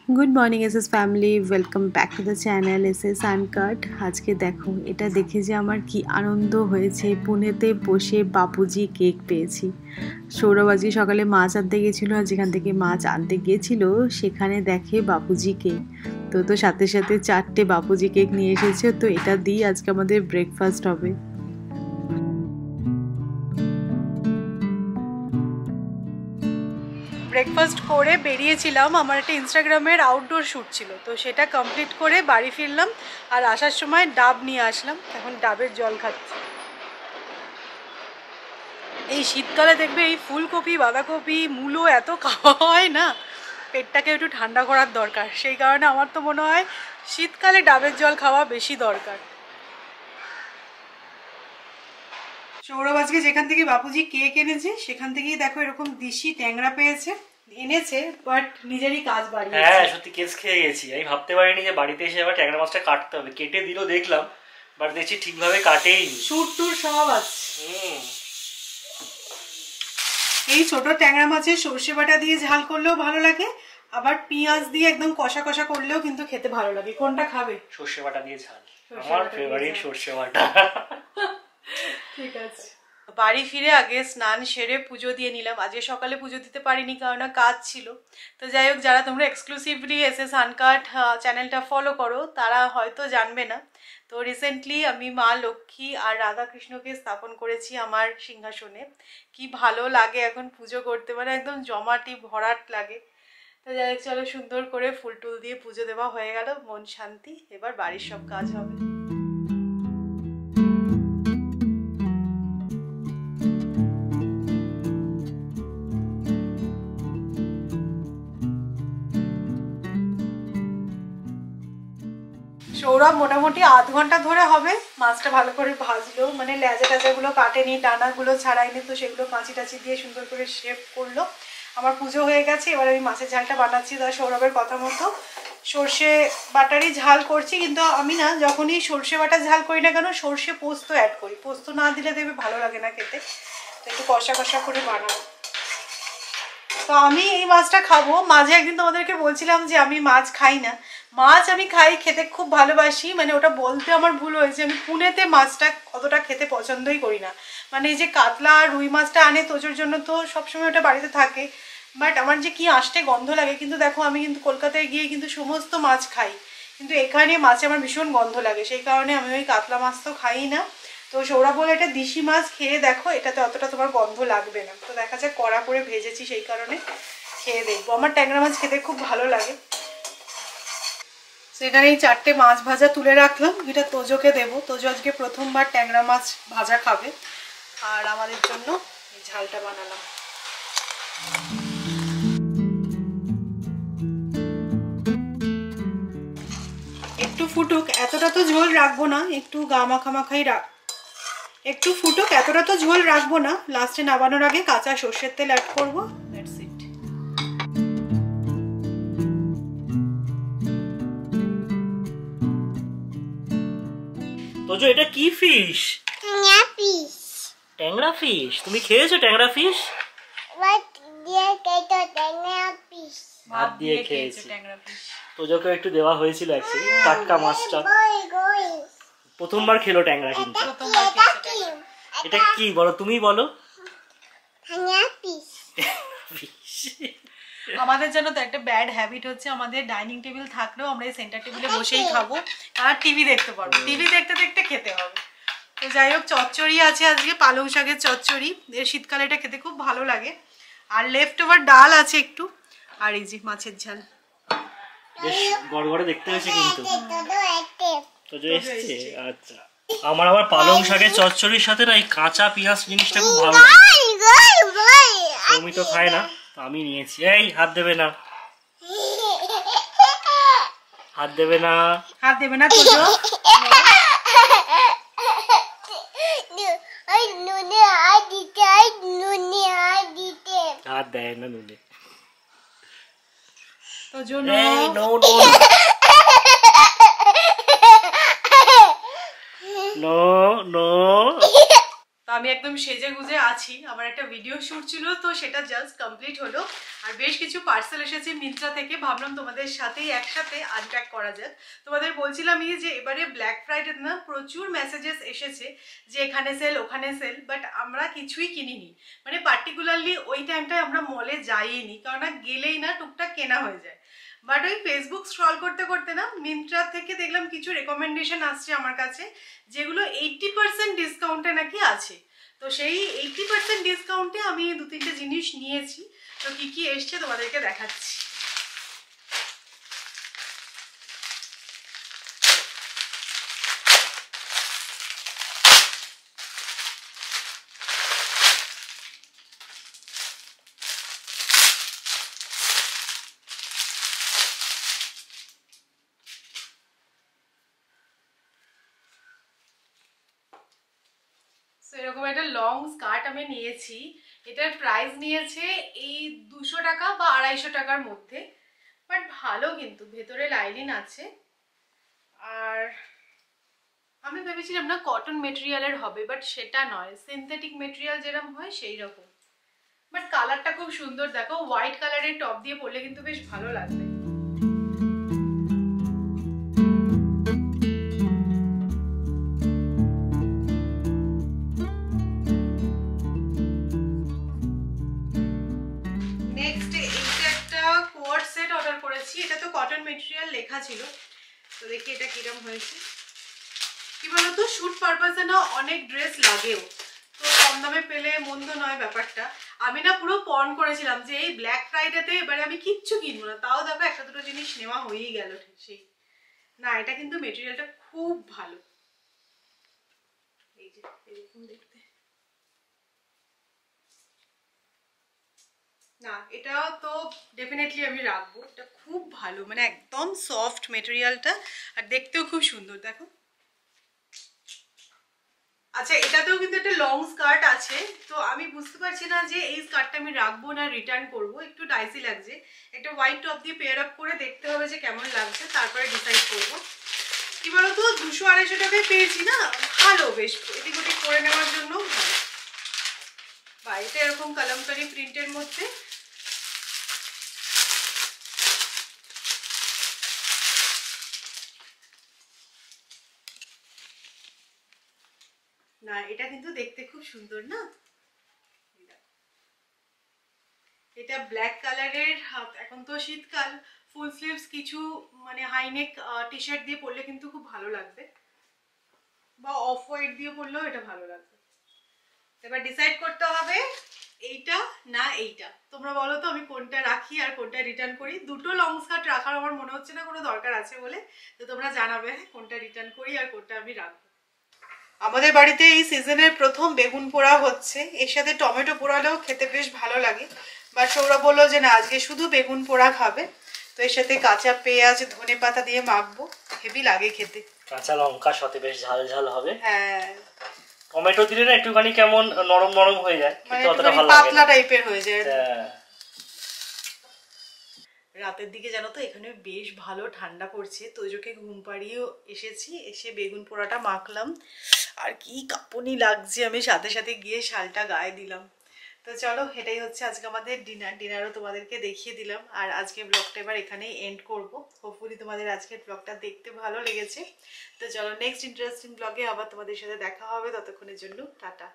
Good morning SS family, welcome back to the channel SS uncut. আজকে দেখো, এটা দেখে যে আমার কি আনন্দ হয়েছে। পুনেতে বসে বাপুজি কেক পেয়েছি। সৌরভ আজকে সকালে মাছ আনতে গেছিলো, আর যেখান থেকে মাছ আনতে গিয়েছিল সেখানে দেখে বাপুজি কেক। তো সাথে সাথে 4টে বাপুজি কেক নিয়ে এসেছে। তো এটা দিয়ে আজকে আমাদের ব্রেকফাস্ট হবে। ব্রেকফাস্ট করে বেরিয়েছিলাম, আমার একটা ইনস্টাগ্রামের আউটডোর শ্যুট ছিল, তো সেটা কমপ্লিট করে বাড়ি ফিরলাম। আর আসার সময় ডাব নিয়ে আসলাম, এখন ডাবের জল খাচ্ছি। এই শীতকালে দেখবে এই ফুলকপি, বাঁধাকপি, মূলো এত খাওয়া হয় না, পেটটাকে একটু ঠান্ডা করার দরকার। সেই কারণে আমার তো মনে হয় শীতকালে ডাবের জল খাওয়া বেশি দরকার। সৌরভ আজকে যেখান থেকে বাপুজি কেক এনেছে সেখান থেকেই দেখো এরকম দিশি ট্যাংরা পেয়েছে, এনেছে, বাট নিজেরই কাজ বাড়িয়েছে। হ্যাঁ, সত্যি কেস খেয়ে গেছি। আমি ভাবতে পারিনি যে বাড়িতে এসে আবার ট্যাংরা মাছটা কাটতে হবে। কেটে দিল দেখলাম, বাট দেখছি ঠিকভাবে কাটেইনি। সুর টুর সব আছে। এই ছোট ট্যাংরা মাছের সর্ষে বাটা দিয়ে ঝাল করলেও ভালো লাগে, আবার পেঁয়াজ দিয়ে একদম কষা কষা করলেও কিন্তু খেতে ভালো লাগে। কোনটা খাবে? সর্ষে বাটা দিয়ে ঝাল, আমার ফেভারিট সর্ষে বাটা। ঠিক আছে। বাড়ি ফিরে আগে স্নান সেরে পুজো দিয়ে নিলাম। আজকে সকালে পুজো দিতে পারিনি কারণ কাজ ছিল। তো যাই হোক, যারা তোমরা এক্সক্লুসিভলি এসএস আনকাট চ্যানেলটা ফলো করো তারা হয়তো জানবে না, তো রিসেন্টলি আমি মা লক্ষ্মী আর রাধাকৃষ্ণকে স্থাপন করেছি আমার সিংহাসনে। কি ভালো লাগে এখন পুজো করতে, মানে একদম জমাটি ভরাট লাগে। তো যাই হোক, চলো সুন্দর করে ফুল টুল দিয়ে পুজো দেওয়া হয়ে গেল, মন শান্তি। এবার বাড়ির সব কাজ হবে। সৌরভ মোটামুটি আধ ঘন্টা ধরে হবে মাছটা ভালো করে ভাজলো, মানে লেজা টেজাগুলো কাটেনি, ডানাগুলো ছাড়াইনি, তো সেগুলো কাঁচি টাচি দিয়ে সুন্দর করে শেপ করলো। আমার পুজো হয়ে গেছে, এবার আমি মাছের ঝালটা বানাচ্ছি। তার সৌরভের কথা মতো সর্ষে বাটারই ঝাল করছি, কিন্তু আমি না যখনই সর্ষে বাটার ঝাল করি না কেন সর্ষে পোস্ত অ্যাড করি। পোস্ত না দিলে দেখবে ভালো লাগে না খেতে, তো একটু কষা কষা করে বানাবো। তো আমি এই মাছটা খাবো। মাঝে একদিন তোমাদেরকে বলছিলাম যে আমি মাছ খাই না। মাছ আমি খাই, খেতে খুব ভালোবাসি, মানে ওটা বলতে আমার ভুল হয়েছে। আমি পুনেতে মাছটা অতটা খেতে পছন্দই করি না। মানে এই যে কাতলা আর রুই মাছটা আনে তোজোর জন্য, তো সবসময় ওটা বাড়িতে থাকে, বাট আমার যে কি আষ্টে গন্ধ লাগে। কিন্তু দেখো, আমি কিন্তু কলকাতায় গিয়ে কিন্তু সমস্ত মাছ খাই, কিন্তু এখানে মাছে আমার ভীষণ গন্ধ লাগে। সেই কারণে আমি ওই কাতলা মাছ তো খাই না। তো সৌরভ বলে এটা দেশি মাছ, খেয়ে দেখো, এটাতে অতটা তোমার গন্ধ লাগবে না। তো দেখা যাক, কড়া করে ভেজেছি সেই কারণে খেয়ে দেখবো। আমার ট্যাংরা মাছ খেতে খুব ভালো লাগে। সেখানে এই 4টে মাছ ভাজা তুলে রাখলাম, এটা তোজোকে দেবো। তোজো আজকে প্রথমবার ট্যাংরা মাছ ভাজা খাবে, আর আমাদের জন্য এই ঝালটা বানালাম। একটু ফুটুক, এতটা তো ঝোল রাখবো না, একটু গা মাখামাখাই একটু ফুটুক, এতটা তো ঝোল রাখবো না। লাস্টে নামানোর আগে কাঁচা সর্ষের তেল অ্যাড করবো, দ্যাটস ইট। তোজো, এটা কি ফিশ? ট্যাংরা ফিশ। তুমি খেয়েছো ট্যাংরা ফিশ? ভাত দিয়ে খেয়েছি। তোজোকে একটু দেওয়া হয়েছিল অ্যাকচুয়ালি, টাটকা মাছটা। প্রথমবার খেলো ট্যাংরা, কিন্তু এটা কি বলো, তুমি বলো। আমাদের জন্য তো একটা ব্যাড হ্যাবিট হচ্ছে, আমাদের ডাইনিং টেবিল থাকলেও আমরা এই সেন্টার টেবিলে বসেই খাবো, আর টিভি দেখতে পারবো। টিভি দেখতে দেখতে খেতে হবে। তো যাই হোক, চচ্চড়ি আছে আজকে, পালং শাকের চচ্চড়ি। এর শীতকালে এটা খেতে খুব ভালো লাগে। আর লেফট ওভার ডাল আছে একটু, আর এই যে মাছের ঝাল। বেশ গড়গড়ে দেখতে হয়েছে কিন্তু। তোজো এসছে, আচ্ছা। আমার আবার পালং শাকের চচ্চড়ির সাথে না এই কাঁচা পেঁয়াজ জিনিসটা খুব ভালো লাগে। তুমি তো খায় না, আমি নিয়েছি। এই হাত দেবে না, হাত দেবে না, হাত দেবে না তোজো। হাত দেয় না নুনে। তোজো নো। আমি একটা একদম সেজে গুজে আছি। আমার একটা ভিডিও শ্যুট ছিল, তো সেটা জাস্ট কমপ্লিট হলো। আর বেশ কিছু পার্সেল এসেছে মিন্ত্রা থেকে, ভাবলাম তোমাদের সাথেই একসাথে আনপ্যাক করা যাক। তোমাদের বলছিলামই যে এবারে ব্ল্যাক ফ্রাইডে না প্রচুর মেসেজেস এসেছে যে এখানে সেল ওখানে সেল, বাট আমরা কিছুই কিনিনি। মানে পার্টিকুলারলি ওই টাইমটায় আমরা মলে যাইনি, কারণ গেলেই না টুকটাক কেনা হয়ে যায়। বাট ওই ফেসবুক স্ক্রল করতে করতে না মিন্ত্রা থেকে দেখলাম কিছু রেকমেন্ডেশন আসছে আমার কাছে, যেগুলো 80% ডিসকাউন্টে নাকি আছে। তো সেই 80% ডিসকাউন্টে আমি 2-3টে জিনিস নিয়েছি। তো কি কি এসছে তোমাদেরকে দেখাচ্ছি। এরকম একটা লং স্কার্ট আমি নিয়েছি। এটার প্রাইস নিয়েছে এই 200 টাকা বা 250 টাকার মধ্যে, বাট ভালো, কিন্তু ভেতরে লাইনিং আছে। আর আমি ভেবেছিলাম না কটন মেটেরিয়ালের হবে, বাট সেটা নয়, সিনথেটিক মেটেরিয়াল যেরকম হয় সেই রকম। বাট কালারটা খুব সুন্দর, দেখো হোয়াইট কালারের টপ দিয়ে পরলে কিন্তু বেশ ভালো লাগবে। এটা তো কটন মেটেরিয়াল লেখা ছিল, তো দেখি এটা কিরকম হয়েছে। কি বলতো, শুট পারপাসে না অনেক ড্রেস লাগেও, তো কম দামে পেলে মন্দ নয় ব্যাপারটা। আমি না পুরো পণ করেছিলাম যে এই ব্ল্যাক ফ্রাইডেতে এবারে আমি কিচ্ছু কিনবো না, তাও দেখো একটা দুটো জিনিস নেওয়া হয়েই গেল। সেই না, এটা কিন্তু মেটেরিয়ালটা খুব ভালো। এই যে এরকম দেখতে না, এটা তো ডেফিনেটলি আমি রাখবো। এটা খুব ভালো, মানে একদম সফট মেটেরিয়ালটা, আর দেখতেও খুব সুন্দর। দেখো, আচ্ছা এটাতেও কিন্তু একটা লং স্কার্ট আছে, তো আমি বুঝতে পারছি না যে এই স্কার্টটা আমি রাখবো না রিটার্ন করবো। একটু ডাইসি লাগছে। একটা হোয়াইট টপ দিয়ে পেয়ার আপ করে দেখতে হবে যে কেমন লাগছে, তারপরে ডিসাইড করবো। কি বলতো, 200-250 টাকায় পেয়েছি না, ভালো, বেশ এদিক ওদিক করে নেওয়ার জন্য ভালো। বা এটা এরকম কালামকারি প্রিন্টের মধ্যে। না, এটা কিন্তু দেখতে খুব সুন্দর না। এটা ব্ল্যাক কালারের, এখন তো শীতকাল, ফুল স্লিভস কিছু মানে হাইনেক টি শার্ট দিয়ে পরলে কিন্তু খুব ভালো লাগবে, বা অফ হোয়াইট দিয়ে পরলেও এটা ভালো লাগবে। এবার ডিসাইড করতে হবে এইটা না এইটা। তোমরা বলো তো আমি কোনটা রাখি আর কোনটা রিটার্ন করি। দুটো লং স্কার্ট রাখার আমার মনে হচ্ছে না কোনো দরকার আছে বলে, তো তোমরা জানাবে কোনটা রিটার্ন করি আর কোনটা আমি রাখবো। আমাদের বাড়িতে এই সিজনের প্রথম বেগুন পোড়া হচ্ছে, এর সাথে টমেটো পোড়ালেও খেতে বেশ ভালো লাগে। বা সৌরভ বললো যে না আজকে শুধু বেগুন পোড়া খাবে, তো এর সাথে কাঁচা পেঁয়াজ ধনে পাতা দিয়ে মাখবো, হেভি লাগে খেতে। কাঁচা লঙ্কার সাথে বেশ ঝাল ঝাল হবে। হ্যাঁ, টমেটো দিলে না একটুখানি কেমন নরম নরম হয়ে যায়, মানে অতটা ভালো লাগে পাতলা টাইপের হয়ে যায়। রাতের দিকে জানো তো এখানে বেশ ভালো ঠান্ডা পড়ছে, তোজোকে ঘুম পাড়িয়েও এসেছি, এসে বেগুন পোড়াটা মাখলাম। আর কি কাঁপুনি লাগছে, আমি সাথে সাথে গিয়ে শালটা গায়ে দিলাম। তো চলো, এটাই হচ্ছে আজকে আমাদের ডিনারও তোমাদেরকে দেখিয়ে দিলাম। আর আজকে ব্লগটা এবার এখানেই এন্ড করব। হোপফুলি তোমাদের আজকের ব্লগটা দেখতে ভালো লেগেছে। তো চলো, নেক্সট ইন্টারেস্টিং ব্লগে আবার তোমাদের সাথে দেখা হবে। ততক্ষণের জন্য টাটা।